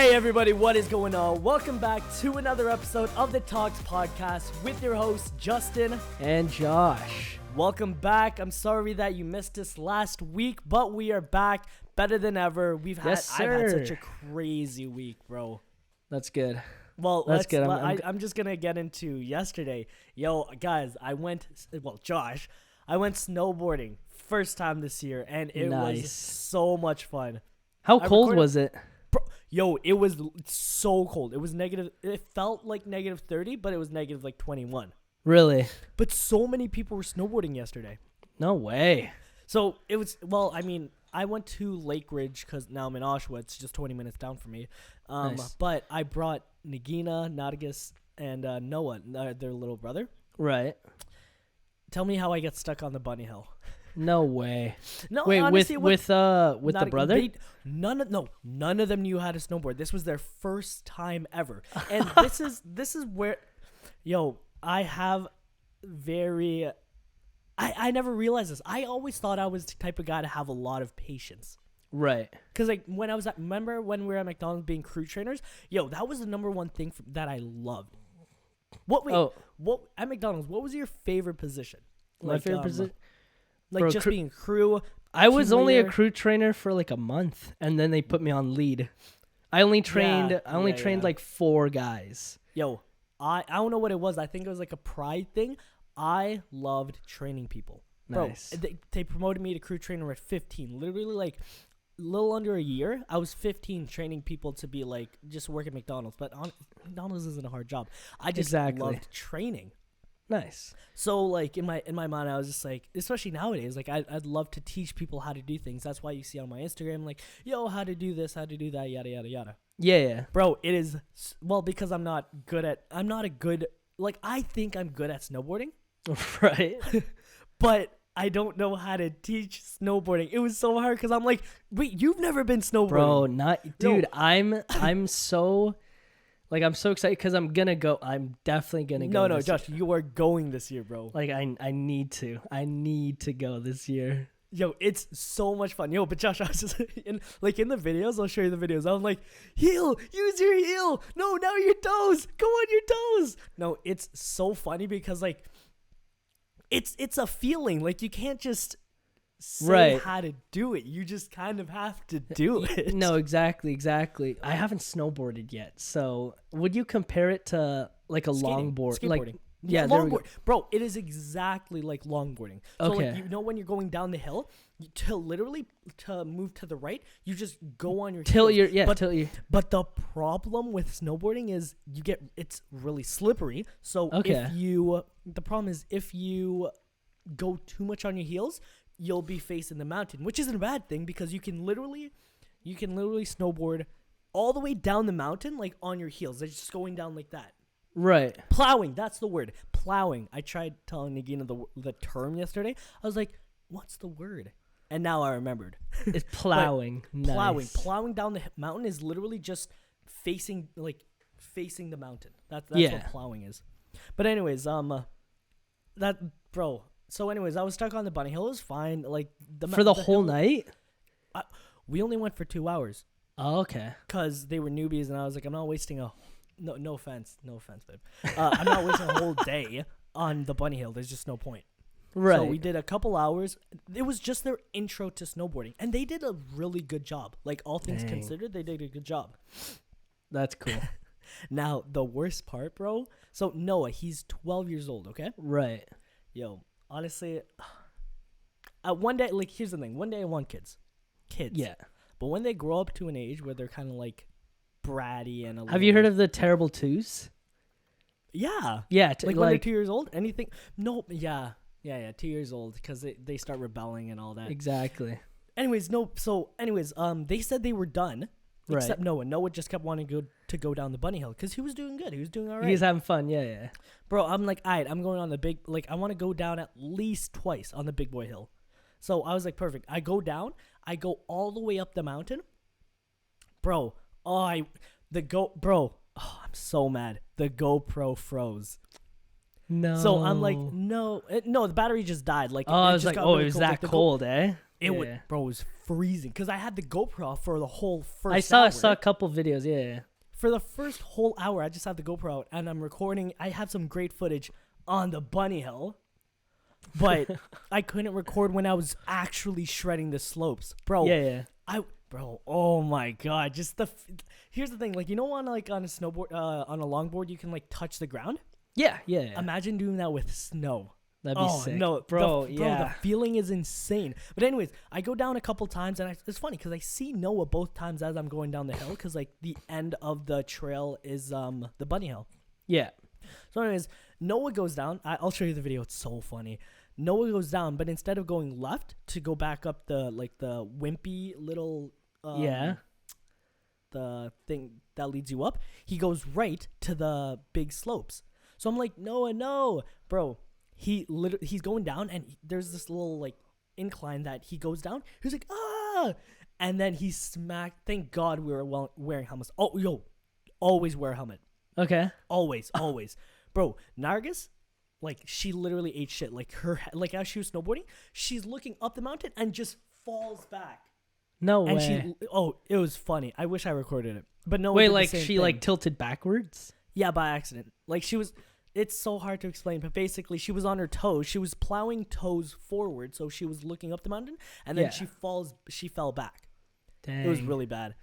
Hey everybody, what is going on? Welcome back to another episode of the Talks Podcast with your hosts Justin and Josh. Welcome back. I'm sorry that you missed us last week, but we are back better than ever. I've had such a crazy week, bro. That's good. Well, I'm just gonna get into yesterday. Yo, guys, I went snowboarding first time this year, and it was so much fun. How cold was it? Yo, it was so cold. It was negative. It felt like negative 30, but it was negative like 21. Really? But so many people were snowboarding yesterday. No way. So it was, I went to Lake Ridge because now I'm in Oshawa. It's just 20 minutes down from me. Nice. But I brought Nagina, Nadagus, and Noah, their little brother. Right. Tell me how I get stuck on the bunny hill. No way. No, wait, honestly, with the brother? None of them knew how to snowboard. This was their first time ever, and this is where, I have I never realized this. I always thought I was the type of guy to have a lot of patience. Right. Because when I was remember when we were at McDonald's being crew trainers, that was the number one thing that I loved. What at McDonald's? What was your favorite position? My favorite position. Like being crew. I was only a crew trainer for like a month, and then they put me on lead. I only trained like 4 guys. Yo, I don't know what it was. I think it was like a pride thing. I loved training people. Nice. Bro, they promoted me to crew trainer at 15. Literally like a little under a year. I was 15 training people to be like just work at McDonald's. But McDonald's isn't a hard job. I just loved training. Nice. So like in my mind, I was just like, especially nowadays, like I'd love to teach people how to do things. That's why you see on my Instagram, like, how to do this, how to do that, yada yada yada. Yeah. Bro, it is because I think I'm good at snowboarding. Right. But I don't know how to teach snowboarding. It was so hard because I'm like, wait, you've never been snowboarding. Bro, I'm so. Like, I'm so excited because I'm going to go. I'm definitely going to go. No, Josh, you are going this year, bro. Like, I need to. I need to go this year. Yo, it's so much fun. Yo, but Josh, I was just in the videos. I'll show you the videos. I'm like, heel, use your heel. No, now your toes. Go on your toes. No, it's so funny because, like, it's a feeling. Like, you can't just say how to do it. You just kind of have to do it. No, exactly. I haven't snowboarded yet. So would you compare it to like a longboard? Skateboarding. Like, longboard. Bro, it is exactly like longboarding. So okay. like, when you're going down the hill, to move to the right, you just go on your heels. But the problem with snowboarding is it's really slippery. So the problem is if you go too much on your heels, you'll be facing the mountain, which isn't a bad thing because you can literally snowboard all the way down the mountain, like on your heels. They're just going down like that. Right. Plowing. That's the word. Plowing. I tried telling Nagina the term yesterday. I was like, what's the word? And now I remembered. It's plowing. Nice. Plowing down the mountain is literally just facing the mountain. That's what plowing is. But anyways, So anyways, I was stuck on the bunny hill. It was fine. Like for the whole night? We only went for 2 hours. Oh, okay. Because they were newbies, and I was like, I'm not wasting no offense, babe. I'm not wasting a whole day on the bunny hill. There's just no point. Right. So we did a couple hours. It was just their intro to snowboarding, and they did a really good job. Like all things considered, they did a good job. That's cool. Now the worst part, bro. So Noah, he's 12 years old. Okay. Right. Yo. Honestly, one day, like, here's the thing. One day I want kids. Yeah. But when they grow up to an age where they're kind of, like, bratty and Have you heard of the terrible twos? Yeah. Yeah. When they're 2 years old? Anything? No. Yeah. 2 years old because they start rebelling and all that. Exactly. Anyways, they said they were done. Right. Except Noah. Noah just kept wanting to go down the bunny hill because he was doing good. He was doing all right. He's having fun. Yeah. Bro, I'm like, all right, I'm going on the big, like, I want to go down at least twice on the big boy hill. So I was like, perfect. I go down. I go all the way up the mountain. Bro, I'm so mad. The GoPro froze. No. So I'm like, no, the battery just died. Like, I was like, it was that cold, eh? It would, bro, it was freezing because I had the GoPro for the whole first. I saw a couple videos. Yeah. For the first whole hour, I just had the GoPro out and I'm recording. I have some great footage on the bunny hill, but I couldn't record when I was actually shredding the slopes, bro. Yeah. Bro, oh my god! Just here's the thing, like, you know, on a snowboard, on a longboard, you can like touch the ground. Yeah. Imagine doing that with snow. That'd be sick. No, bro, the feeling is insane. But anyways, I go down a couple times, and it's funny because I see Noah both times as I'm going down the hill, because like the end of the trail is the bunny hill. Yeah. So anyways, Noah goes down. I'll show you the video. It's so funny. Noah goes down, but instead of going left to go back up the wimpy little the thing that leads you up, he goes right to the big slopes. So I'm like, Noah, no, bro. He's going down, and there's this little like incline that he goes down. He's like, ah, and then he smacked. Thank God we were wearing helmets. Oh, yo, always wear a helmet. Okay. Always, bro. Nargis, like, she literally ate shit. Like as she was snowboarding, she's looking up the mountain and just falls back. No and way. It was funny. I wish I recorded it, but no. Wait, like she like tilted backwards? Yeah, by accident. Like she was. It's so hard to explain, but basically she was on her toes. She was plowing toes forward, so she was looking up the mountain, and then she fell back. Dang. It was really bad.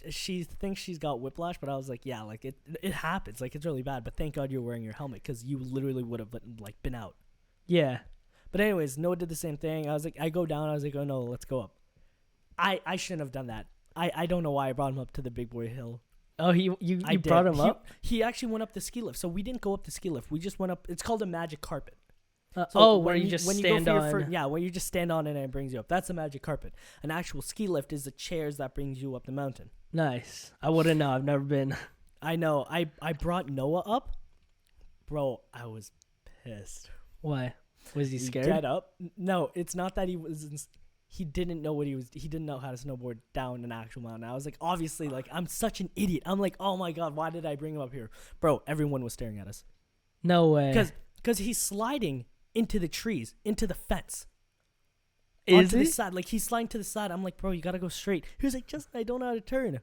She thinks she's got whiplash, but I was like, yeah, like it happens. Like, it's really bad, but thank God you're wearing your helmet, because you literally would have like been out. Yeah. But anyways, Noah did the same thing. I was like, I go down. I was like, oh no, let's go up. I shouldn't have done that. I don't know why I brought him up to the big boy hill. Oh, you brought him up? He actually went up the ski lift. So we didn't go up the ski lift. We just went up. It's called a magic carpet. Where you just stand on. Where you just stand on it and it brings you up. That's a magic carpet. An actual ski lift is the chairs that brings you up the mountain. Nice. I wouldn't know. I've never been. I know. I brought Noah up. Bro, I was pissed. Why? Was he scared? Get up. No, it's not that he didn't know he didn't know how to snowboard down an actual mountain. I was like, obviously, like, I'm such an idiot. I'm like, oh my God, why did I bring him up here? Bro, everyone was staring at us. No way. Because he's sliding into the trees, into the fence. Is he? The side. Like, he's sliding to the side. I'm like, bro, you got to go straight. He was like, I don't know how to turn.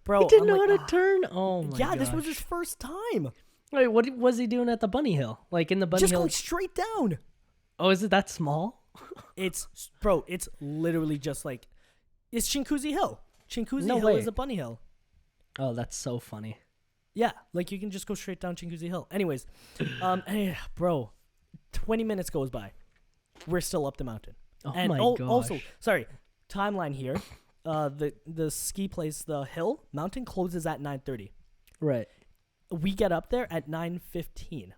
Bro, he didn't know how to turn? Oh my god. Yeah, this was his first time. Wait, what was he doing at the bunny hill? Like, in the bunny hill? Just going straight down. Oh, is it that small? It's literally just like, it's Chinguzi Hill. Chinguzi Hill way. is a bunny hill. Oh, that's so funny. Yeah, like, you can just go straight down Chinguzi Hill. Anyways, bro, 20 minutes goes by. We're still up the mountain. Oh my gosh. Also, sorry, timeline here. The ski place, the hill mountain, closes at 9:30. Right. We get up there at 9:15.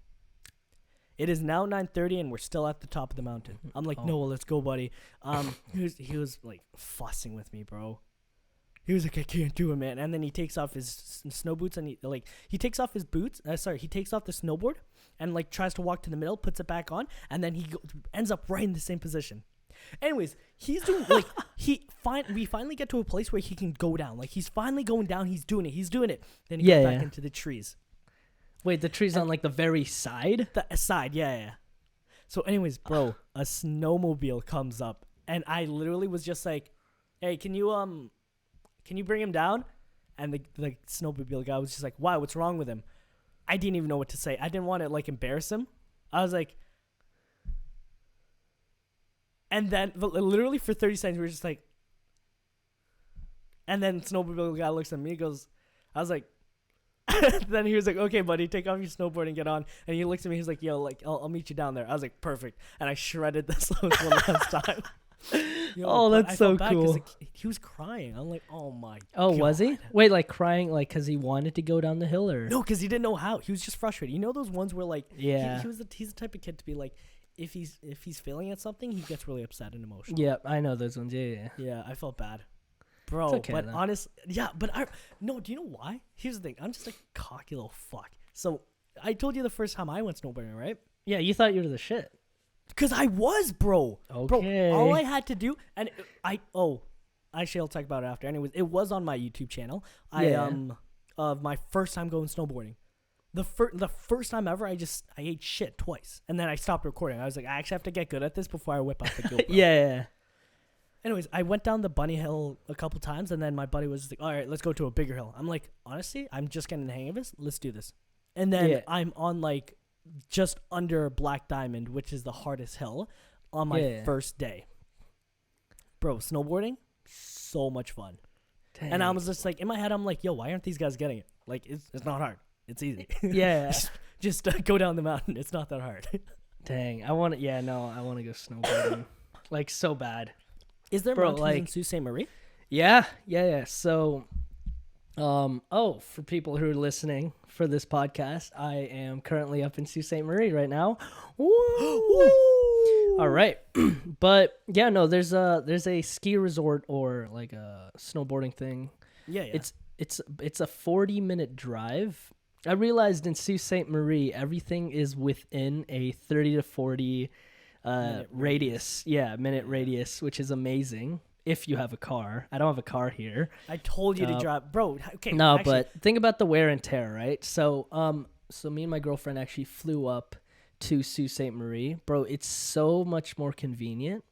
It is now 9:30 and we're still at the top of the mountain. I'm like, Noah, let's go, buddy. He was like fussing with me, bro. He was like, I can't do it, man. And then he takes off his snow boots and he takes off his boots. He takes off the snowboard and like tries to walk to the middle, puts it back on, and then he ends up right in the same position. Anyways, he's doing like we finally get to a place where he can go down. Like, he's finally going down. He's doing it. Then he goes back into the trees. Wait, the tree's on like the very side? The side, yeah. So anyways, bro, a snowmobile comes up, and I literally was just like, hey, can you bring him down? And the snowmobile guy was just like, why? What's wrong with him? I didn't even know what to say. I didn't want to like embarrass him. I was like, and then literally for 30 seconds we were just like, and then snowmobile guy looks at me, goes, I was like, then he was like, okay, buddy, take off your snowboard and get on. And he looks at me, he's like, yo, like, I'll meet you down there. I was like, perfect. And I shredded the slopes one last time. That's so cool. Like, he was crying. I'm like, oh my Oh, God. was he? Wait, like crying like because he wanted to go down the hill, or? No, because he didn't know how. He was just frustrated. You know those ones where like, yeah, he's the type of kid to be like, if he's failing at something, he gets really upset and emotional. Yeah, I know those ones. Yeah, I felt bad. Bro, okay, but then. honestly, yeah, but do you know why? Here's the thing. I'm just like cocky little fuck. So I told you the first time I went snowboarding, right? Yeah, you thought you were the shit. Because I was, bro. Okay. Bro, all I had to do, and actually I'll talk about it after. Anyways, it was on my YouTube channel. Of my first time going snowboarding. the first time ever, I ate shit twice, and then I stopped recording. I was like, I actually have to get good at this before I whip out the GoPro. Yeah. Anyways, I went down the bunny hill a couple times, and then my buddy was like, all right, let's go to a bigger hill. I'm like, honestly, I'm just getting the hang of this. Let's do this. And then I'm on like just under Black Diamond, which is the hardest hill, on my first day. Bro, snowboarding, so much fun. Dang. And I was just like, in my head, I'm like, yo, why aren't these guys getting it? Like, it's not hard. It's easy. Yeah. just go down the mountain. It's not that hard. Dang. I want to go snowboarding. Like, so bad. Is there mountains in Sault Ste. Marie? Yeah. So, for people who are listening for this podcast, I am currently up in Sault Ste. Marie right now. Woo! All right. But yeah, no, there's a ski resort or like a snowboarding thing. Yeah. It's a 40-minute drive. I realized in Sault Ste. Marie, everything is within a 30 to 40 radius. Yeah, minute radius, which is amazing if you have a car. I don't have a car here. I told you to drive. Bro, okay. No, actually, but think about the wear and tear, right? So me and my girlfriend actually flew up to Sault Ste. Marie. Bro, it's so much more convenient.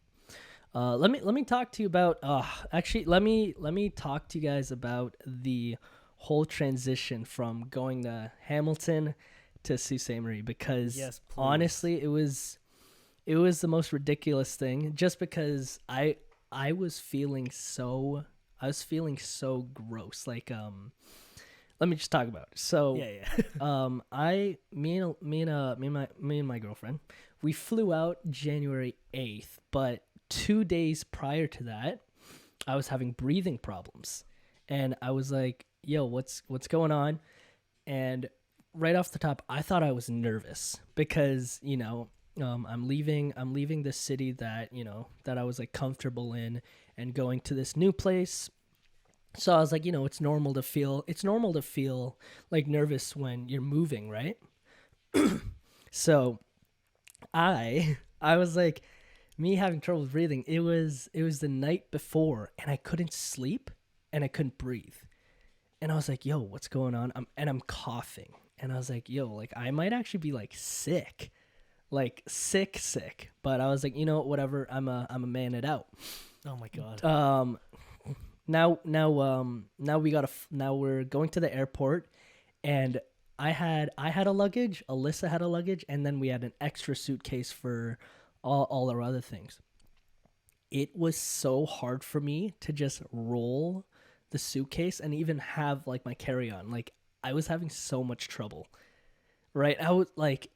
Let me talk to you about let me talk to you guys about the whole transition from going to Hamilton to Sault Ste. Marie, because honestly it was the most ridiculous thing, just because I was feeling so gross. Like let me just talk about it. So me and my girlfriend, we flew out January 8th, but 2 days prior to that, I was having breathing problems, and I was like, yo, what's going on? And right off the top, I thought I was nervous because, I'm leaving this city that, that I was like comfortable in, and going to this new place. So I was like, it's normal to feel like nervous when you're moving, right? So I was like, me having trouble breathing, it was the night before, and I couldn't sleep and I couldn't breathe. And I was like, yo, what's going on? I'm coughing. And I was like, yo, like I might actually be like sick. Like sick. But I was like, whatever, I'm a man it out. Oh my God. Now we're going to the airport, and I had a luggage, Alyssa had a luggage, and then we had an extra suitcase for all our other things. It was so hard for me to just roll the suitcase and even have like my carry-on. Like I was having so much trouble, right? I was like,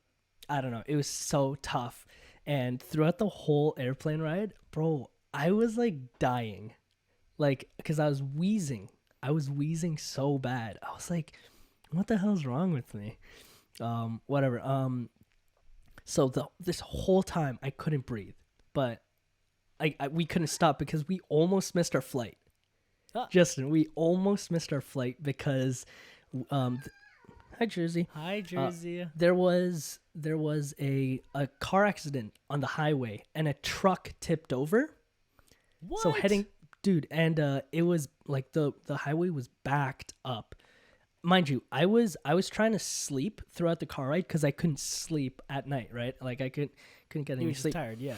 I don't know. It was so tough. And throughout the whole airplane ride, bro, I was like dying, like, cause I was wheezing so bad. I was like, what the hell's wrong with me? Whatever. So this whole time I couldn't breathe, but we couldn't stop because we almost missed our flight. Justin, we almost missed our flight because, hi Jersey. Hi Jersey. There was a car accident on the highway, and a truck tipped over. What? So and it was like the highway was backed up. Mind you, I was trying to sleep throughout the car ride because I couldn't sleep at night, right? Like I couldn't get any sleep. Tired, yeah.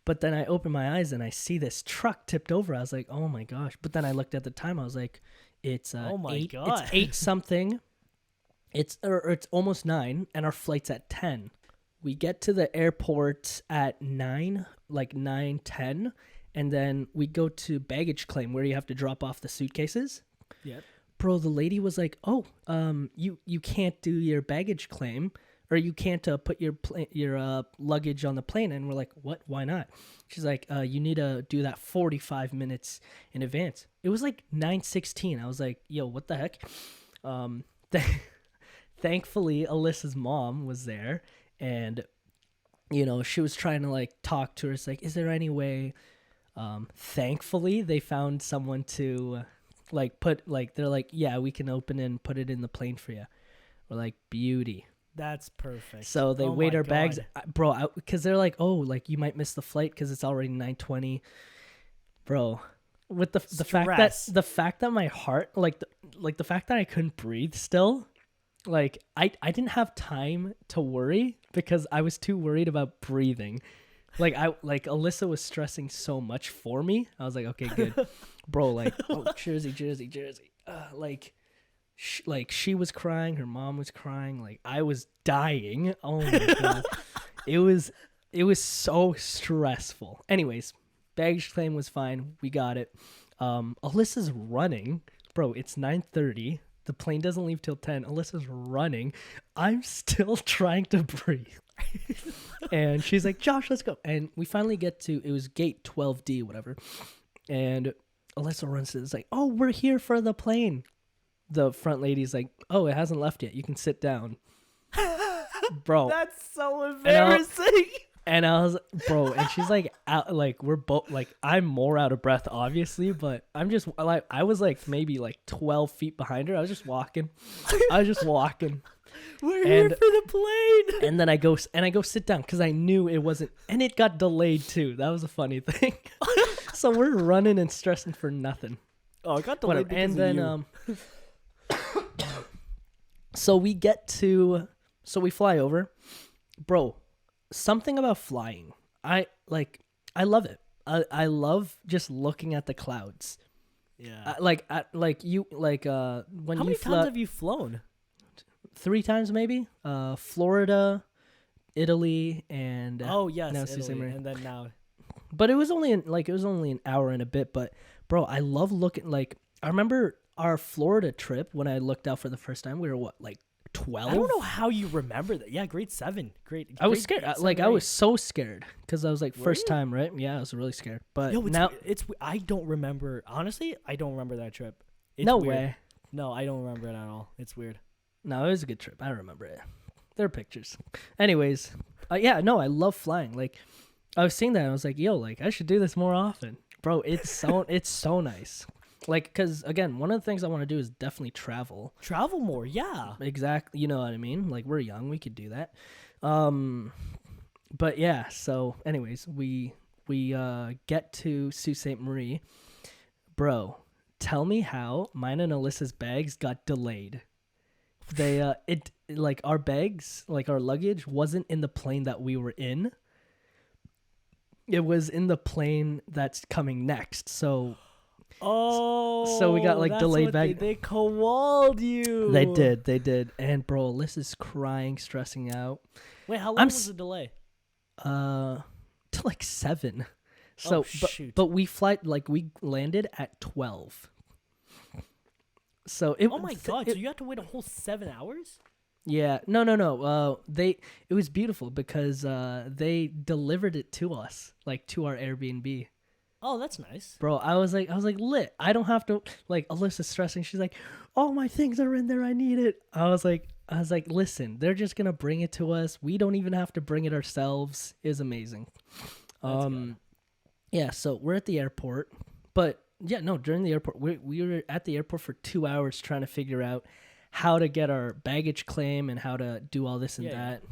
But then I opened my eyes and I see this truck tipped over. I was like, oh my gosh. But then I looked at the time. I was like, it's oh my eight, God. It's 8 something. It's almost 9, and our flight's at 10. We get to the airport at 9, like 9:10, and then we go to baggage claim where you have to drop off the suitcases. Yep. Bro, the lady was like, "Oh, you can't do your baggage claim, or you can't put your luggage on the plane." And we're like, "What? Why not?" She's like, "You need to do that 45 minutes in advance." It was like 9:16. I was like, "Yo, what the heck?" Thankfully, Alyssa's mom was there, and she was trying to like talk to her. It's like, "Is there any way?" Thankfully, they found someone to like put like, they're like, "Yeah, we can open it and put it in the plane for you." We're like, beauty. That's perfect. So they weighed our bags, bro, because they're like, "Oh, like you might miss the flight because it's already 9:20." Bro, with the fact that my heart, like the fact that I couldn't breathe still, like I didn't have time to worry because I was too worried about breathing. Like Alyssa was stressing so much for me. I was like, okay, good, bro. Like, oh, Jersey. Like she was crying, her mom was crying, like I was dying. Oh my god, it was so stressful. Anyways, baggage claim was fine. We got it. Alyssa's running, bro. It's 9:30. The plane doesn't leave till 10. Alyssa's running. I'm still trying to breathe. And she's like, Josh, let's go. And we finally get to, it was gate 12D, whatever. And Alyssa runs to, it's like, oh, we're here for the plane. The front lady's like, oh, it hasn't left yet. You can sit down. Bro. That's so embarrassing. And I was, bro, and she's like, out, like, we're both, like, I'm more out of breath, obviously, but I'm just, like, I was, like, maybe, like, 12 feet behind her. I was just walking. We're here for the plane. And then I go sit down because I knew it wasn't, and it got delayed, too. That was a funny thing. So we're running and stressing for nothing. Oh, it got delayed because and then, of you. So we fly over. Bro, something about flying. I love it. I love just looking at the clouds. Yeah. When How you many times have you flown? 3 times maybe. Florida, Italy, and Oh yes, now Italy, and then now. But it was only an hour and a bit. But bro, I love looking. Like I remember our Florida trip when I looked out for the first time. We were what, like 12? I don't know how you remember that. Yeah, grade 7. I was scared. I was so scared because I was like, first you? time, right? Yeah, I was really scared. But Yo, now, I don't remember. Honestly, I don't remember that trip. It's no weird. way. No, I don't remember it at all. It's weird. No, it was a good trip. I remember it. There are pictures. Anyways, yeah, no, I love flying. Like, I was seeing that and I was like, yo, like I should do this more often, bro. It's so nice. Like, cause again, one of the things I want to do is definitely travel. Travel more, yeah. Exactly. You know what I mean? Like, we're young, we could do that. But yeah. So, anyways, we get to Sault Ste. Marie, bro. Tell me how mine and Alyssa's bags got delayed. They our bags, like our luggage, wasn't in the plane that we were in. It was in the plane that's coming next. So we got like delayed back. They co-walled you. They did. And bro, Alyssa's crying, stressing out. Wait, how long was the delay? To like 7. So shoot. but we landed at 12. So oh my god! So you had to wait a whole 7 hours? Yeah, no. It was beautiful because they delivered it to us, like to our Airbnb. Oh, that's nice, bro. I was like lit. I don't have to, like, Alyssa's stressing. She's like, "Oh, my things are in there. I need it." I was like, listen, they're just gonna bring it to us. We don't even have to bring it ourselves. It was amazing. That's good. Yeah. So we're at the airport, but. Yeah, no, during the airport, we were at the airport for 2 hours trying to figure out how to get our baggage claim and how to do all this and that.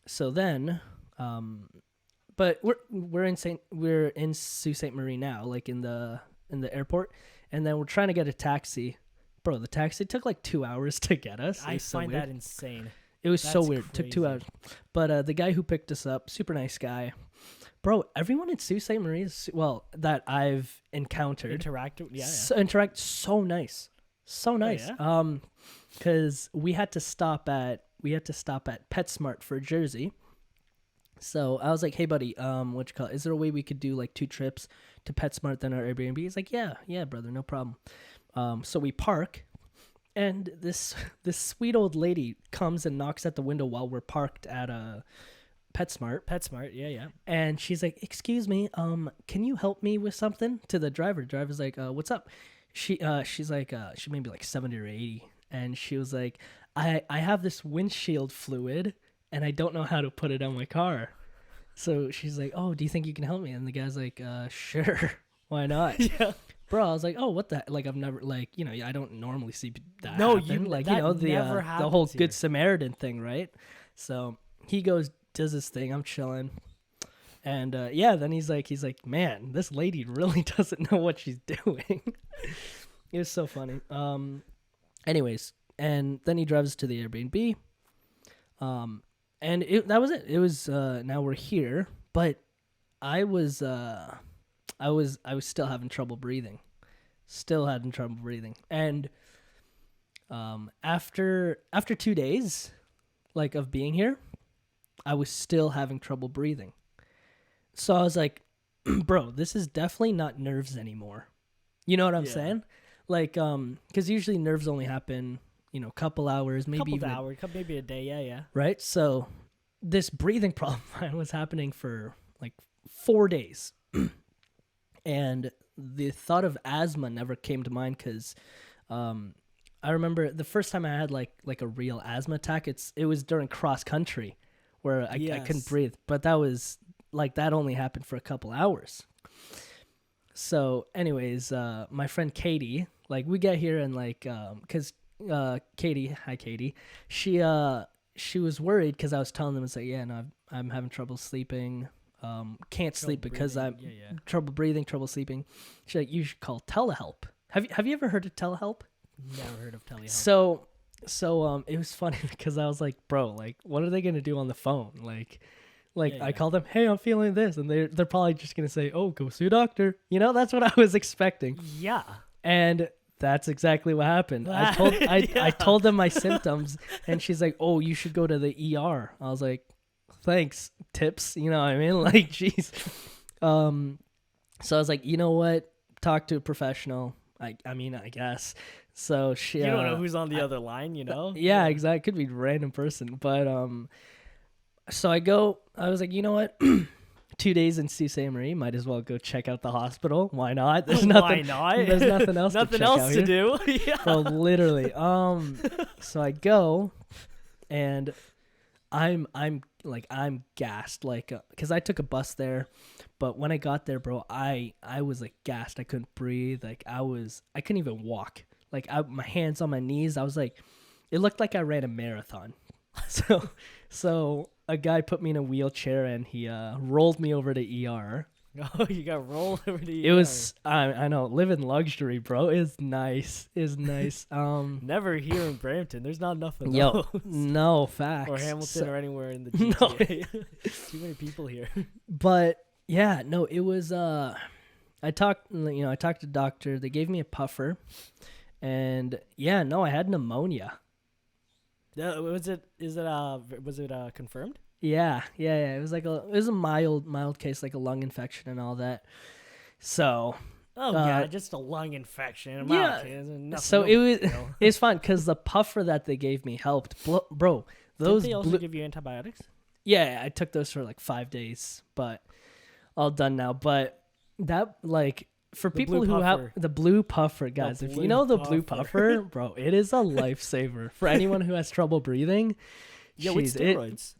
So then, but we're in Sault Ste. Marie now, like in the airport, and then we're trying to get a taxi. Bro, the taxi took like 2 hours to get us. I find that insane. It was so weird. Crazy. Took 2 hours. But the guy who picked us up, super nice guy. Bro, everyone in Sault Ste. Marie that I've encountered. Interact so nice. So nice. Oh, yeah? Cuz we had to stop at PetSmart for Jersey. So I was like, "Hey buddy, is there a way we could do like 2 trips to PetSmart then our Airbnb?" He's like, "Yeah, brother, no problem." So we park, and this sweet old lady comes and knocks at the window while we're parked at a PetSmart, yeah. And she's like, "Excuse me, can you help me with something?" To the driver. Driver's like, "What's up?" She's like, she may be like 70 or 80, and she was like, I have this windshield fluid, and I don't know how to put it on my car." So she's like, "Oh, do you think you can help me?" And the guy's like, "Sure, why not?" Yeah. Bro, I was like, "Oh, what the?" Like, I've never, like, I don't normally see that. No, happen. The whole Good Samaritan thing, right? So he goes. Does his thing. I'm chilling, and then he's like, "Man, this lady really doesn't know what she's doing." It was so funny. Anyways, And then he drives us to the Airbnb. And that was it. It was now we're here, but I was still having trouble breathing. And after 2 days like of being here, I was still having trouble breathing. So I was like, bro, this is definitely not nerves anymore. You know what I'm saying? Like, because usually nerves only happen, a couple hours, maybe maybe a day. Yeah. Right? So this breathing problem was happening for like 4 days. And the thought of asthma never came to mind because I remember the first time I had like a real asthma attack, it was during cross country where I couldn't breathe. But that was like that only happened for a couple hours. So anyways, my friend Katie, like we get here and like because Katie, hi Katie, she was worried because I was telling them, it's like, yeah, no, I'm having trouble sleeping, can't sleep because I'm trouble breathing, trouble sleeping. She's like, you should call telehelp. Have you ever heard of telehelp? Never heard of telehelp. So it was funny because I was like, bro, like what are they gonna do on the phone? I call them, hey, I'm feeling this, and they're probably just gonna say, oh, go see a doctor. That's what I was expecting. Yeah. And that's exactly what happened. I told them my symptoms, and she's like, oh, you should go to the ER. I was like, thanks, tips. You know what I mean? Like, jeez. So I was like, you know what? Talk to a professional. I mean, I guess. So she. You don't know who's on the other line, Yeah, exactly. Could be a random person, but so I was like, you know what? 2 days in Sault Ste. Marie, might as well go check out the hospital. Why not? There's nothing. Why not? There's nothing else. Nothing to else to do. Yeah. Bro, literally. So I go, and I'm gassed, like, cause I took a bus there, but when I got there, bro, I was like gassed. I couldn't breathe. Like I couldn't even walk. Like my hands on my knees. I was like, it looked like I ran a marathon. So a guy put me in a wheelchair and he rolled me over to ER. Oh, you got rolled over to ER. It was I know, living luxury, bro. Is nice. Never here in Brampton. There's not enough of those. Yo, no facts. Or Hamilton or anywhere in the GTA. No. Too many people here. But yeah, no, it was I talked to the doctor. They gave me a puffer, and yeah, no, I had pneumonia. Was it confirmed? Yeah. It was a mild case, like a lung infection and all that. So. Just a lung infection. It was fine because the puffer that they gave me helped, bro. Did they also give you antibiotics? Yeah, I took those for like 5 days, but all done now. But that for people who have the blue puffer, guys, if you know the blue puffer, bro, it is a lifesaver for anyone who has trouble breathing. Yeah, with steroids.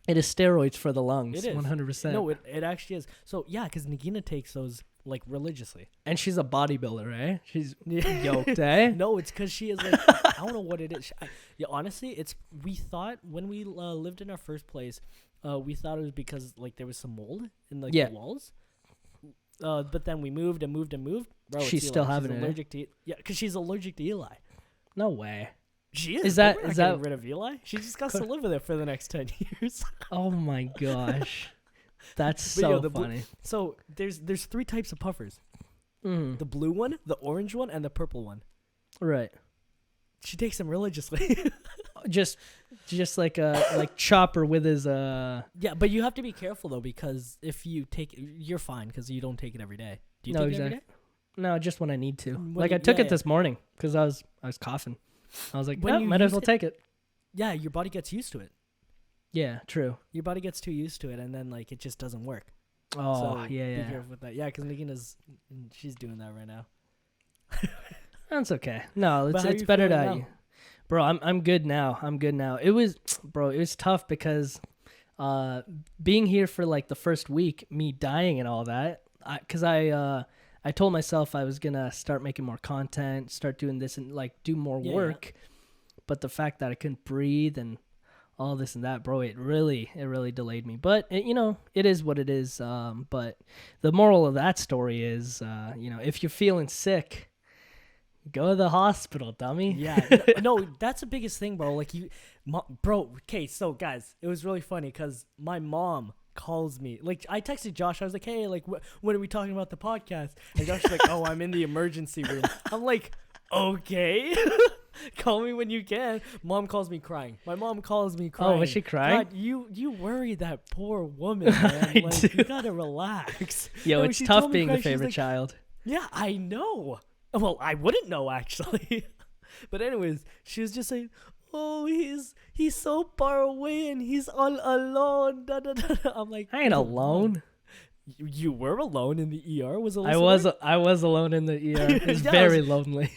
It is steroids for the lungs. It is 100%. No, it actually is. So yeah, because Nagina takes those like religiously, and she's a bodybuilder, eh? She's yoked, eh? No, it's because she is like I don't know what it is. Honestly, we thought when we lived in our first place, we thought it was because like there was some mold in like the walls. But then we moved. Bro, she's still having it. Allergic to because she's allergic to Eli. No way. She is. Is that getting rid of Eli? She just got to live with it for the next 10 years. Oh my gosh, that's so funny. So there's 3 types of puffers. The blue one, the orange one, and the purple one. Right. She takes them religiously. just like Chopper with his Yeah, but you have to be careful though, because if you take it, you're fine because you don't take it every day. Do you take it every day? No, just when I need to. I took it this morning because I was coughing. I was like, might as well take it. Yeah, your body gets used to it. Yeah, true. Your body gets too used to it, and then like it just doesn't work. Oh, so yeah. Be careful with that. Yeah, because she's doing that right now. That's okay. No, it's better to. Bro, I'm good now. It was tough because being here for like the first week, me dying and all that, because I told myself I was going to start making more content, start doing this and like do more work. But the fact that I couldn't breathe and all this and that, bro, it really delayed me. But it is what it is. But the moral of that story is, if you're feeling sick, Go to the hospital, dummy. Yeah, no, that's the biggest thing, bro. Like bro. Okay, so guys, it was really funny because my mom calls me. Like, I texted Josh. I was like, "Hey, like, when are we talking about the podcast?" And Josh was like, "Oh, I'm in the emergency room." I'm like, "Okay, call me when you can." Mom calls me crying. My mom calls me crying. Oh, was she crying? God, you worry that poor woman, man. Like, you gotta relax. Yo, And it's she tough told me being crying, the she's favorite like, child. yeah, I know. Well, I wouldn't know actually. But anyways, she was just like, "Oh, he's so far away and he's all alone." Da, da, da, da. I'm like, I ain't "Oh, alone. Mom, you were alone in the ER. Was Alyssa I was alone in the ER. It was Yeah, very lonely.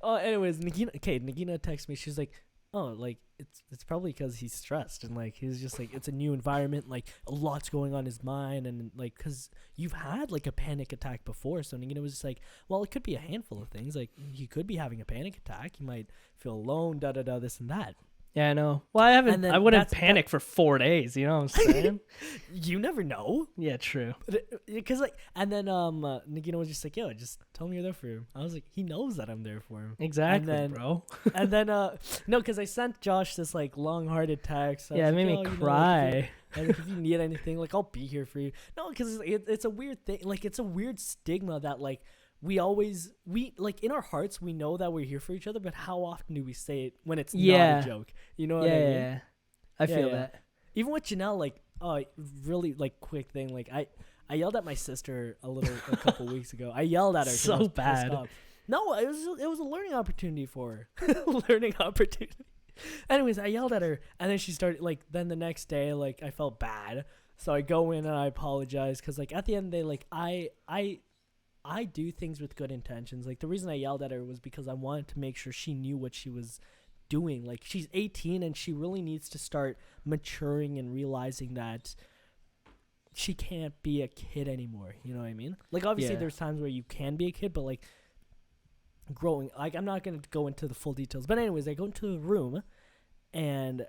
Anyways, Nagina texts me. She's like, "Oh, like it's probably because he's stressed and like he's just like it's a new environment, like a lot's going on in his mind, and like because you've had like a panic attack before." So Nagina was just like, "Well, it could be a handful of things. Like he could be having a panic attack. He might feel alone. Da da da. This and that." Yeah, I know. Well, I wouldn't panic for 4 days. You know what I'm saying? You never know. Yeah, true. Because like, and then Nagina was just like, "Yo, just tell me you're there for him." I was like, "He knows that I'm there for him." Exactly, and then, bro. And then no, because I sent Josh this like long-hearted text. Yeah, it made me cry. Like, if you need anything, like I'll be here for you. No, because it's a weird thing. Like it's a weird stigma that like we like in our hearts we know that we're here for each other, but how often do we say it when it's not a joke? You know what I mean? Yeah, I feel that. Even with Janelle, like really like quick thing. Like I yelled at my sister a couple weeks ago. I yelled at her 'cause I So was pissed bad. off. No, it was a learning opportunity for her. Learning opportunity. Anyways, I yelled at her, and then she started like. Then the next day, like I felt bad, so I go in and I apologize because like at the end of the day, like I do things with good intentions. Like the reason I yelled at her was because I wanted to make sure she knew what she was doing. Like she's 18 and she really needs to start maturing and realizing that she can't be a kid anymore. You know what I mean? Like obviously there's times where you can be a kid, but like growing, like I'm not going to go into the full details. But anyways, I go into the room and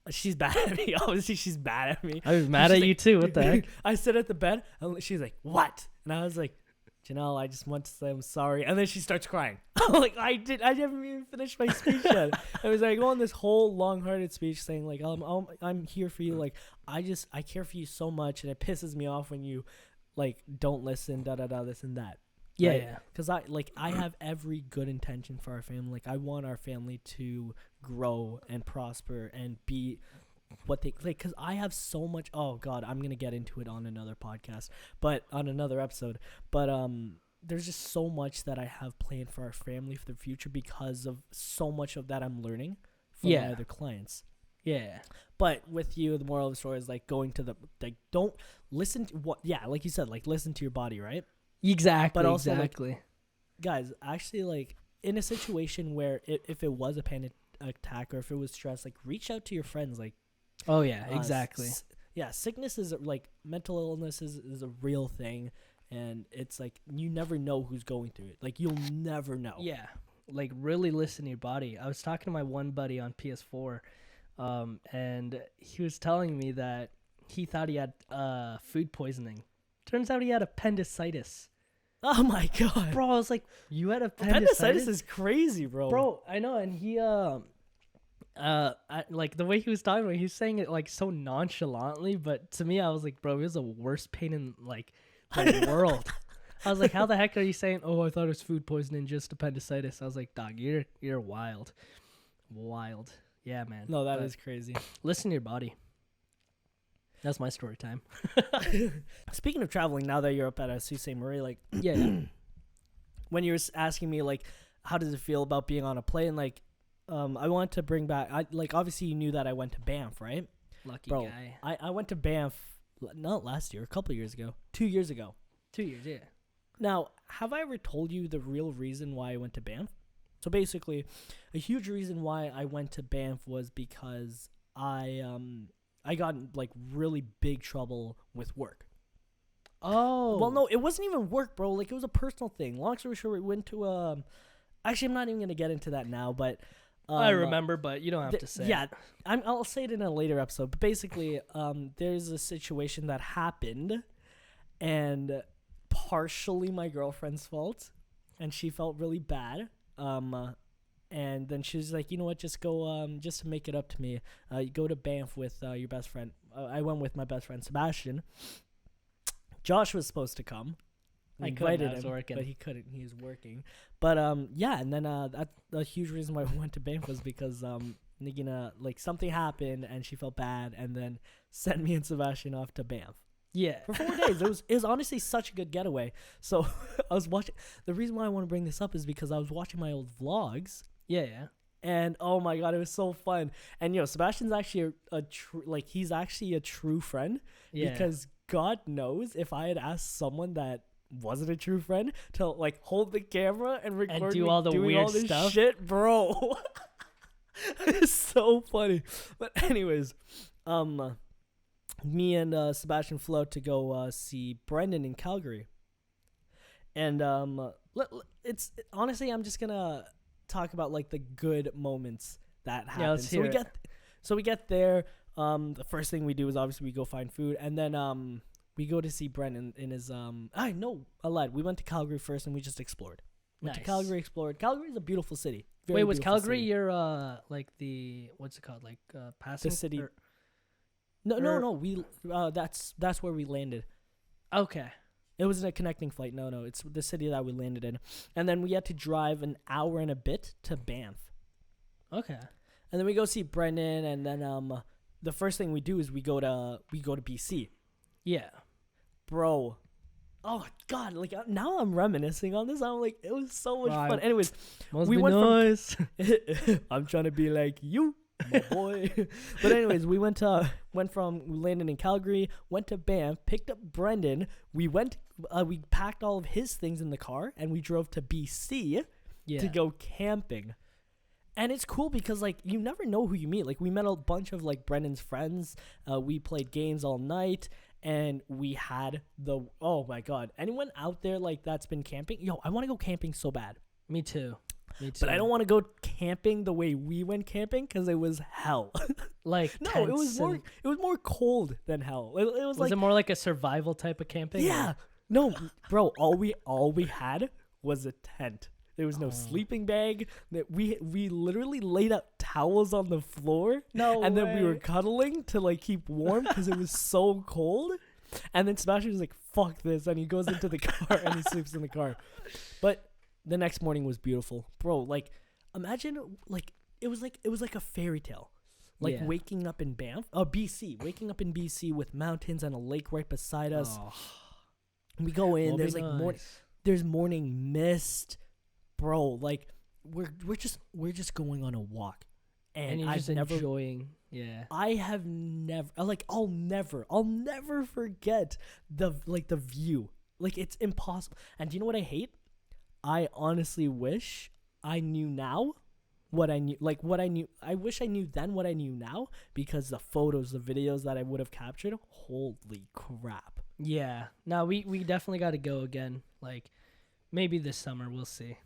she's bad at me. Obviously she's bad at me. I was mad at you too. What the heck? I sit at the bed and she's like, "What?" And I was like, "Janelle, I just want to say I'm sorry." And then she starts crying. Like I haven't even finished my speech yet. I was like on this whole long-hearted speech saying like I'm here for you. Like I care for you so much, and it pisses me off when you like don't listen. Da da da. This and that. Yeah, right? yeah. Because I have every good intention for our family. Like I want our family to grow and prosper and be what they like, because I have so much. Oh god, I'm gonna get into it on another podcast, but on another episode. But there's just so much that I have planned for our family for the future because of so much of that I'm learning from my other clients. Yeah. But with you, the moral of the story is like going to the like don't listen to what like you said, like listen to your body, right? Exactly. But also exactly. Guys, actually, like in a situation where if it was a panic attack or if it was stress, like reach out to your friends, like. Oh yeah, exactly. Sickness is like mental illness is a real thing, and it's like you never know who's going through it. Like you'll never know. Yeah, like really listen to your body. I was talking to my one buddy on PS4, and he was telling me that he thought he had food poisoning. Turns out he had appendicitis. Oh my god, bro! I was like, you had appendicitis is crazy, bro. Bro, I know, and he like the way he was talking about it, he was saying it like so nonchalantly, but to me I was like, bro, it was the worst pain in like the world. I was like, how the heck are you saying, "Oh, I thought it was food poisoning, just appendicitis"? I was like, dog, you're wild. Yeah, man. No, that is crazy. Listen to your body. That's my story time. Speaking of traveling, now that you're up at Sault Ste. Marie, like yeah. When you were asking me like how does it feel about being on a plane, like I want to bring back. Obviously you knew that I went to Banff, right? Lucky Bro, guy. I went to Banff not last year, a couple of years ago, 2 years ago. 2 years, yeah. Now, have I ever told you the real reason why I went to Banff? So basically, a huge reason why I went to Banff was because I got in like really big trouble with work. Oh. Well, no, it wasn't even work, bro. Like it was a personal thing. Long story short, we went to actually, I'm not even gonna get into that now, but. I remember, but you don't have to say it. Yeah, I'll say it in a later episode. But basically, there's a situation that happened, and partially my girlfriend's fault. and she felt really bad. And then she was like, you know what, just go, just to make it up to me, you go to Banff with your best friend. I went with my best friend Sebastian. Josh was supposed to come. I invited was him, working. but he couldn't. He was working. But yeah, and then that the huge reason why we went to Banff was because Nagina, like, something happened and she felt bad, and then sent me and Sebastian off to Banff Yeah. for 4 days. It was honestly such a good getaway. So I was watching. The reason why I want to bring this up is because I was watching my old vlogs. Yeah. And oh my god, it was so fun. And Sebastian's actually a true, like, he's actually a true friend. Yeah. Because God knows if I had asked someone that wasn't a true friend to, like, hold the camera and record And do me all the doing weird all this stuff. shit, bro. It's so funny. But anyways, me and Sebastian flew out to go see Brendan in Calgary. And it's honestly, I'm just gonna talk about, like, the good moments that happen. Yeah, let's hear it. So we get there. The first thing we do is obviously we go find food, and then we go to see Brendan in his I lied. We went to Calgary first, and we just explored. Went to Nice. Calgary, explored. Calgary is a beautiful city. Wait, was beautiful Calgary city. your like the what's it called, like passing The city? or- No. We that's where we landed. Okay. It wasn't a connecting flight. No, it's the city that we landed in, and then we had to drive an hour and a bit to Banff, Okay. and then we go see Brendan, and then the first thing we do is we go to BC, Yeah. bro. Oh god, like, now I'm reminiscing on this. I'm like, it was so much Wow. fun. Anyways, Must we be went from- nice. I'm trying to be like you, my boy. But anyways, we we landed in Calgary, went to Banff, picked up Brendan. We packed all of his things in the car, and we drove to BC Yeah. to go camping. And it's cool because, like, you never know who you meet. Like, we met a bunch of, like, Brendan's friends. We played games all night, and we had oh my god. Anyone out there, like, that's been camping? Yo, I want to go camping so bad. Me too. But I don't want to go camping the way we went camping, because it was hell. like No, tents it was more. and- It was more cold than hell. It was Was like, it more like a survival type of camping? yeah, no, bro. All we had was a tent. There was no Oh. sleeping bag. That we literally laid out towels on the floor. No And then we were way. cuddling to, like, keep warm because it was so cold. And then Sebastian was like, "Fuck this," and he goes into the car and he sleeps in the car. But the next morning was beautiful, bro. Like, imagine, like, it was like a fairy tale. Like, Yeah. waking up in BC, waking up in BC with mountains and a lake right beside us. Oh, We go in. will be There's like nice. there's morning mist, bro. Like, we're just going on a walk, And you're I've just never. enjoying. Yeah. I have never, like, I'll never forget the view. Like, it's impossible. And do you know what I hate? I honestly wish I knew now what I knew. I wish I knew then what I knew now, because the photos, the videos that I would have captured, holy crap. Yeah. No, we definitely got to go again. Like, maybe this summer. We'll see.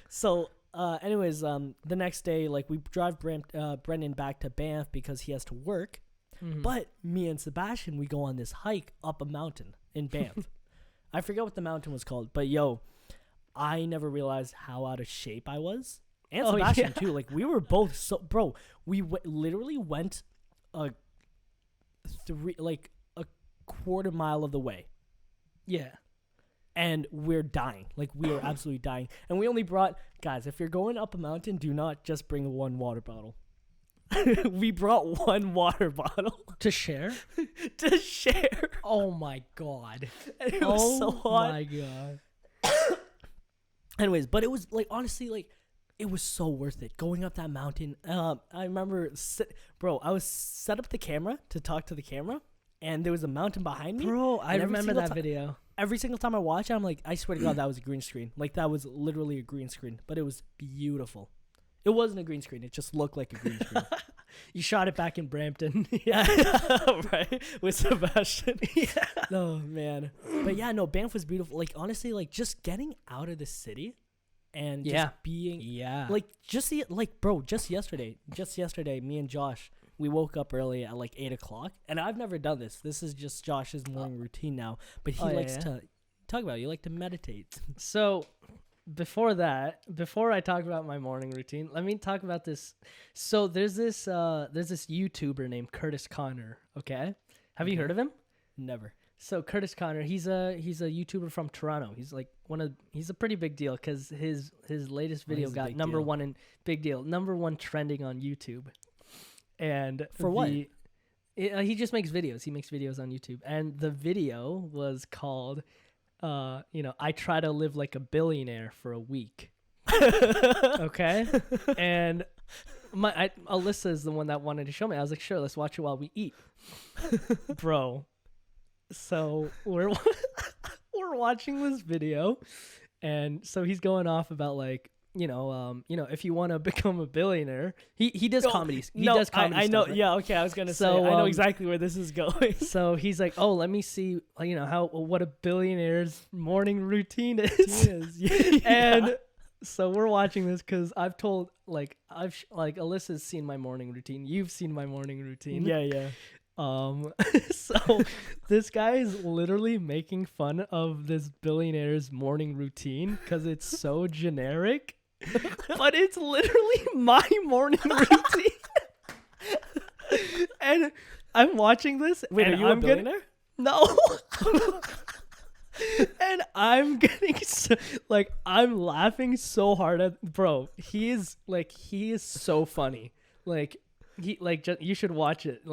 So, anyways, the next day, like, we drive Brendan back to Banff because he has to work. Mhm. But me and Sebastian, we go on this hike up a mountain in Banff. I forget what the mountain was called, but yo, I never realized how out of shape I was. And Oh, Sebastian yeah. too. Like, we were both bro. We literally went a quarter mile of the way, Yeah. and we're dying. Like, we are absolutely dying. And we only brought, guys, if you're going up a mountain, do not just bring one water bottle. We brought one water bottle To share? to share. Oh my god. And it was so hot. my god. Anyways, but it was, like, honestly, like, it was so worth it going up that mountain. I remember, I was set up the camera to talk to the camera, and there was a mountain behind me. Bro, I And every remember single that video. Every single time I watch it, I'm like, I swear to God, that was a green screen. Like, that was literally a green screen, but it was beautiful. It wasn't a green screen. It just looked like a green screen. You shot it back in Brampton. Yeah, right. With Sebastian. Yeah. Oh man. But yeah, no, Banff was beautiful. Like, honestly, like, just getting out of the city and Yeah. just being Yeah. like, just yesterday, me and Josh, we woke up early at like 8:00, and I've never done this. This is just Josh's morning routine now. But he Oh, yeah, likes yeah. to talk about it. You like to meditate. So, before I talk about my morning routine, let me talk about this. So there's this YouTuber named Curtis Connor. Okay, have you heard of him? Never. So Curtis Connor, he's a YouTuber from Toronto. He's like he's a pretty big deal because his latest video he's a got big number deal. one in big deal, number one trending on YouTube. And For what? He just makes videos. He makes videos on YouTube, and the video was called, I try to live like a billionaire for a week. Okay, and Alyssa is the one that wanted to show me. I was like, sure, let's watch it while we eat, bro. So we're watching this video, and so he's going off about like, if you want to become a billionaire, he does comedies. He does comedy. I know. Stuff, right? Yeah. Okay. I was gonna say. So, I know exactly where this is going. So he's like, oh, let me see, what a billionaire's morning routine is. Yeah. And so we're watching this because I've told Alyssa's seen my morning routine. You've seen my morning routine. Yeah. So this guy is literally making fun of this billionaire's morning routine because it's so generic, but it's literally my morning routine. And I'm watching this. Wait, and are you a billionaire? No. And I'm getting I'm laughing so hard at bro. He is so funny. You should watch it.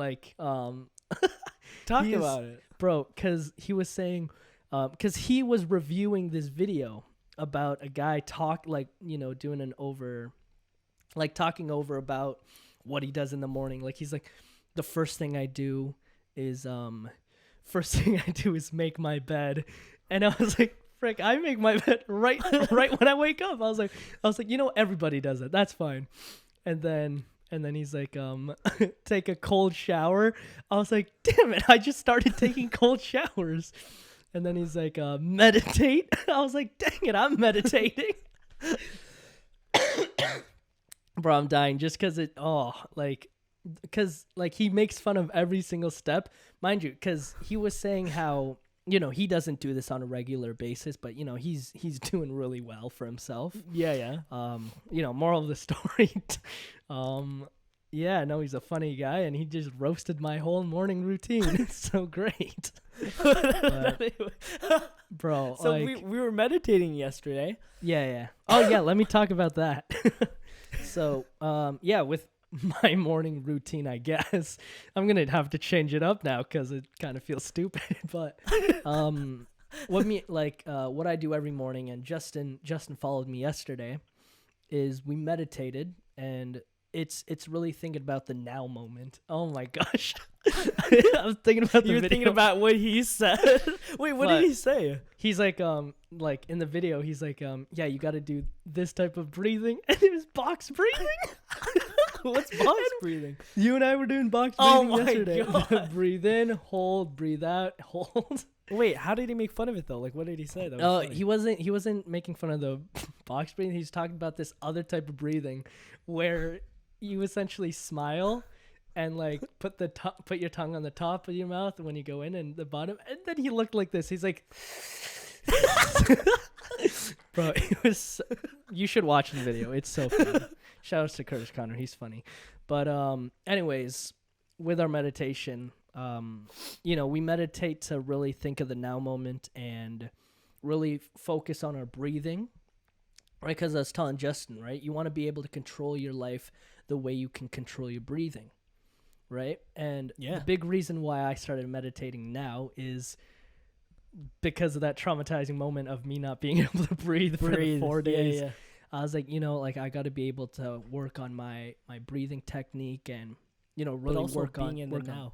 Talk about it, bro. Because he was saying, because he was reviewing this video about a guy doing an over, talking over about what he does in the morning. Like he's like, the first thing I do is make my bed, and I was like, frick, I make my bed right when I wake up. I was like, everybody does it. That's fine. And then he's like, take a cold shower. I was like, damn it, I just started taking cold showers. And then he's like, meditate. I was like, dang it, I'm meditating. Bro, I'm dying just because he makes fun of every single step. Mind you, because he was saying how, he doesn't do this on a regular basis, but, he's doing really well for himself. Yeah. Moral of the story. He's a funny guy, and he just roasted my whole morning routine. It's so great. Bro, so we were meditating yesterday. Yeah. Oh, yeah, let me talk about that. So, with my morning routine, I guess I'm gonna have to change it up now because it kind of feels stupid. But what I do every morning, and Justin followed me yesterday, is we meditated, and it's really thinking about the now moment. Oh my gosh. I was thinking about You're thinking about what he said. Wait, what did he say? He's like in the video, he's like, you got to do this type of breathing, and it was box breathing. What's box breathing? You and I were doing box breathing yesterday. God. Breathe in, hold, breathe out, hold. Wait, how did he make fun of it though? Like, what did he say? He wasn't making fun of the box breathing. He's talking about this other type of breathing where you essentially smile and put your tongue on the top of your mouth when you go in and the bottom. And then he looked like this. He's like, bro, you should watch the video. It's so funny. Shout out to Curtis Connor. He's funny. But anyways, with our meditation, we meditate to really think of the now moment and really focus on our breathing, right? Because I was telling Justin, right? You want to be able to control your life the way you can control your breathing, right? And the big reason why I started meditating now is because of that traumatizing moment of me not being able to breathe for the 4 days. Yeah. I was like, I got to be able to work on my breathing technique and, really work on being in the now.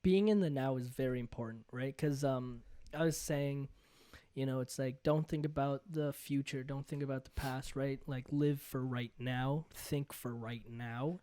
Being in the now is very important, right? Because I was saying, it's like, don't think about the future. Don't think about the past, right? Like, live for right now. Think for right now.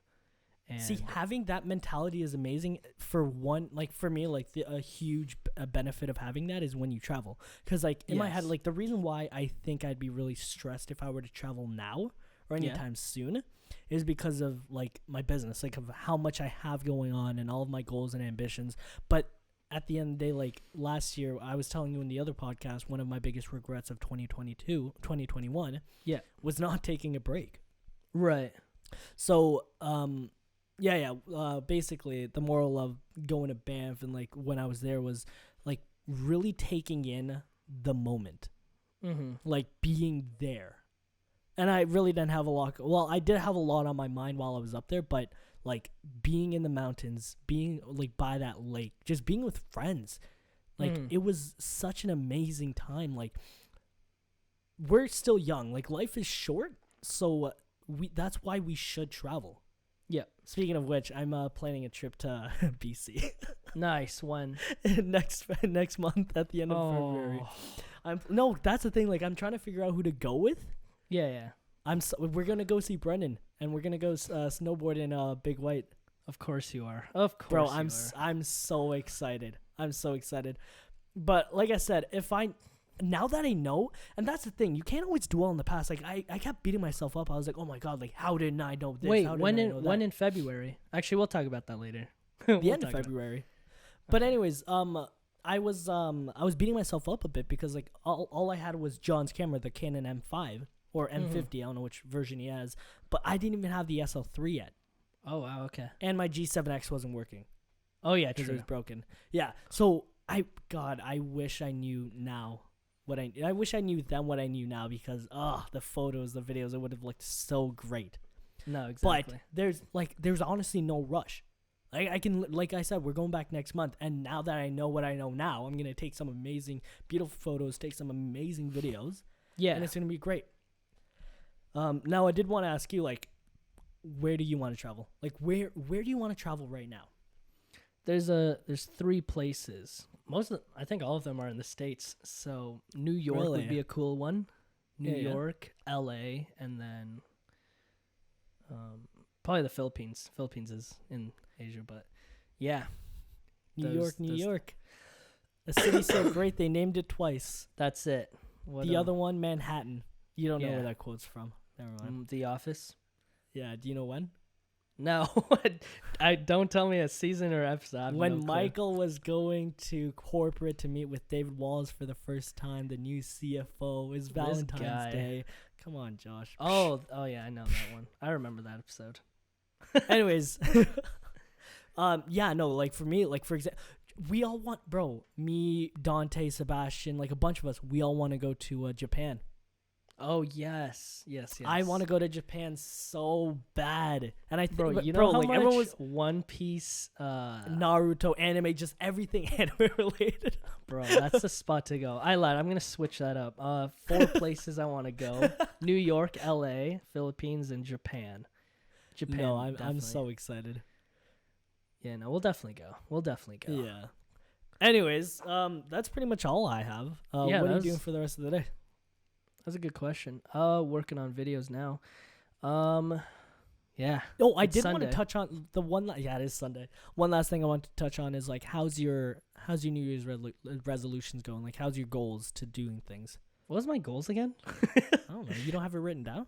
And see, having that mentality is amazing. For one, for me, a huge benefit of having that is when you travel. Because, in my head, the reason why I think I'd be really stressed if I were to travel now or anytime soon is because of, my business, of how much I have going on and all of my goals and ambitions. But at the end of the day, like last year, I was telling you in the other podcast, one of my biggest regrets of 2021 Yeah. was not taking a break. Right. So, basically, the moral of going to Banff and like when I was there was like really taking in the moment, Mm-hmm. like being there. And I really didn't have a lot. Well, I did have a lot on my mind while I was up there, but like being in the mountains, being like by that lake, just being with friends, like it was such an amazing time. Like we're still young, like life is short, so that's why we should travel. Yeah. Speaking of which, I'm planning a trip to BC Nice. When? next month at the end of February. No, that's the thing. Like I'm trying to figure out who to go with. Yeah. We're gonna go see Brendan, and we're gonna go snowboard in Big White. Of course you are. Of course, Bro, you are. I'm so excited. But like I said, now that I know, and that's the thing, you can't always dwell in the past. Like I kept beating myself up. I was like, oh my god, like how didn't I know this? Wait, How when didn't I know that? in February? Actually, we'll talk about that later. The end of February. But anyways, I was beating myself up a bit because like all I had was John's camera, the Canon M5 or M50. I don't know which version he has, but I didn't even have the SL3 yet. Oh wow, okay. And my G7X wasn't working. Oh yeah, Because it true. was broken. Yeah. So I wish I knew now I wish I knew then what I knew now, because the photos, the videos, it would have looked so great. No, exactly. But there's honestly no rush. I can, like I said, we're going back next month, and now that I know what I know now, I'm gonna take some amazing, beautiful photos, take some amazing videos, Yeah. and it's gonna be great. Now I did want to ask you, like, where do you want to travel? Like, where do you want to travel right now? There's 3 places. I think all of them are in the States. So New York Really? would be a cool one. New Yeah. York, LA, and then probably the Philippines. Philippines is in Asia, but yeah. New Those- York. A city so great they named it twice. That's it. The other one, Manhattan. You don't know Yeah. where that quote's from. Never mind. The Office. Yeah, do you know when? No, I don't tell me a season or episode. I have When no clue. Michael was going to corporate to meet with David Wallace for the first time, the new CFO, is Valentine's guy. Day. Come on, Josh. Oh yeah, I know that one. I remember that episode. Anyways, like for me, like for example, we all want, bro, me, Dante, Sebastian, like a bunch of us, we all want to go to Japan. Oh yes. I want to go to Japan so bad, and I think, Bro, you know bro, how like much everyone was One Piece, Naruto, anime, just everything anime related. bro, that's the spot to go. I lied. I'm gonna switch that up. 4 places I want to go: New York, LA, Philippines, and Japan. No, I'm definitely. so excited. Yeah, no, we'll definitely go. Yeah. Anyways, that's pretty much all I have. Yeah, what are you that's- doing for the rest of the day? That's a good question. Working on videos now. Yeah. Oh, I It's did want to Sunday. touch on the one. Yeah, it is Sunday. One last thing I want to touch on is like, how's your New Year's resolutions going? Like, how's your goals to doing things? What was my goals again? I don't know. You don't have it written down?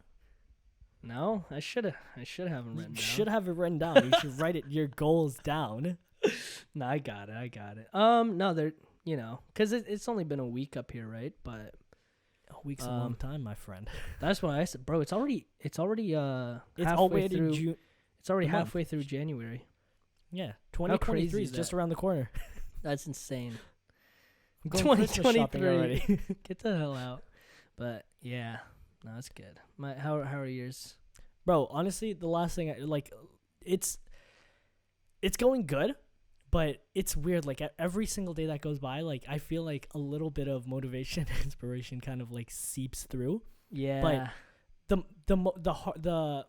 No, I should have them You written down. should have it written down. You should write your goals down. No, I got it. No, they're because it's only been a week up here, right? But A week's a long time, my friend. that's what I said, bro. It's already It's halfway already through. June. It's already the month. halfway through January. Yeah, crazy 2023 is is just that? around the corner. That's insane. I'm going Christmas shopping 2023. already. Get the hell out. But yeah, no, that's good. How are yours? Bro, honestly, the last thing it's going good, but it's weird. Like every single day that goes by, like I feel like a little bit of motivation, and inspiration, kind of like seeps through. Yeah. The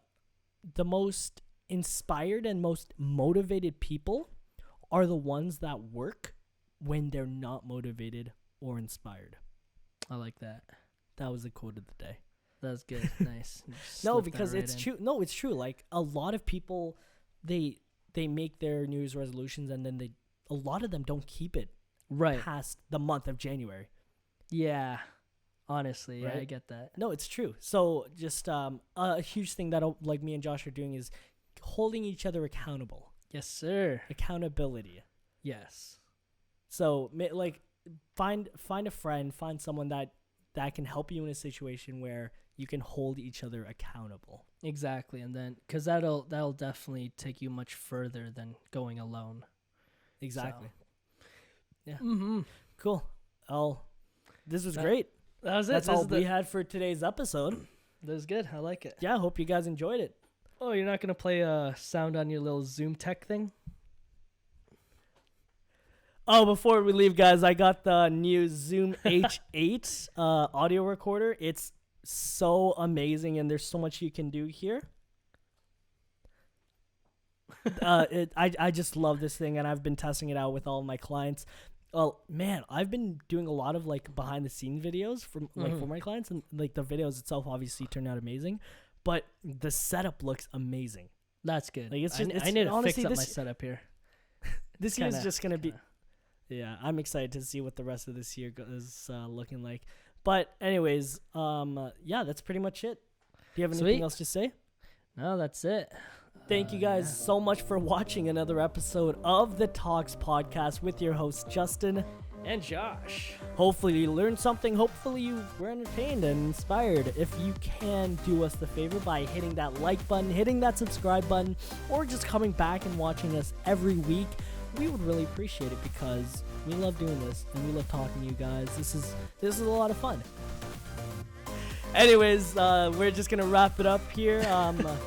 most inspired and most motivated people are the ones that work when they're not motivated or inspired. I like that. That was the quote of the day. That's good. Nice. You No, slipped that because right it's in. true. No, it's true. Like a lot of people, they make their New Year's resolutions, and then a lot of them don't keep it Right. past the month of January. Yeah. Honestly, yeah, I Right? get that. No, it's true. So just a huge thing that like me and Josh are doing is holding each other accountable. Yes, sir. Accountability. Yes. So like find a friend, find someone that can help you in a situation where you can hold each other accountable. Exactly, and then because that'll definitely take you much further than going alone. Exactly. So, Yeah. Mm-hmm. Cool. This was great. That was it. That's all we had for today's episode. That was good. I like it. Yeah, I hope you guys enjoyed it. Oh, you're not gonna play a sound on your little Zoom tech thing? Oh, before we leave, guys, I got the new Zoom H8 audio recorder. It's so amazing, and there's so much you can do here. I just love this thing, and I've been testing it out with all of my clients. Well, man, I've been doing a lot of like behind the scenes videos for my clients, and like the videos itself obviously turned out amazing, but the setup looks amazing. That's good. Like I need to fix up my setup here. This year is just gonna be. Yeah, I'm excited to see what the rest of this year is looking like. But anyways, yeah, that's pretty much it. Do you have anything else to say? No, that's it. Thank you guys so much for watching another episode of the Talks Podcast with your hosts, Justin and Josh. Hopefully you learned something. Hopefully you were entertained and inspired. If you can do us the favor by hitting that like button, hitting that subscribe button, or just coming back and watching us every week, we would really appreciate it because we love doing this and we love talking to you guys. This is a lot of fun. Anyways, we're just gonna wrap it up here.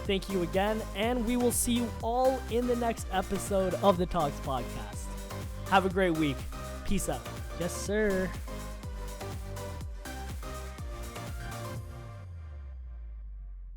Thank you again, and we will see you all in the next episode of the Talks Podcast. Have a great week. Peace out. Yes, sir.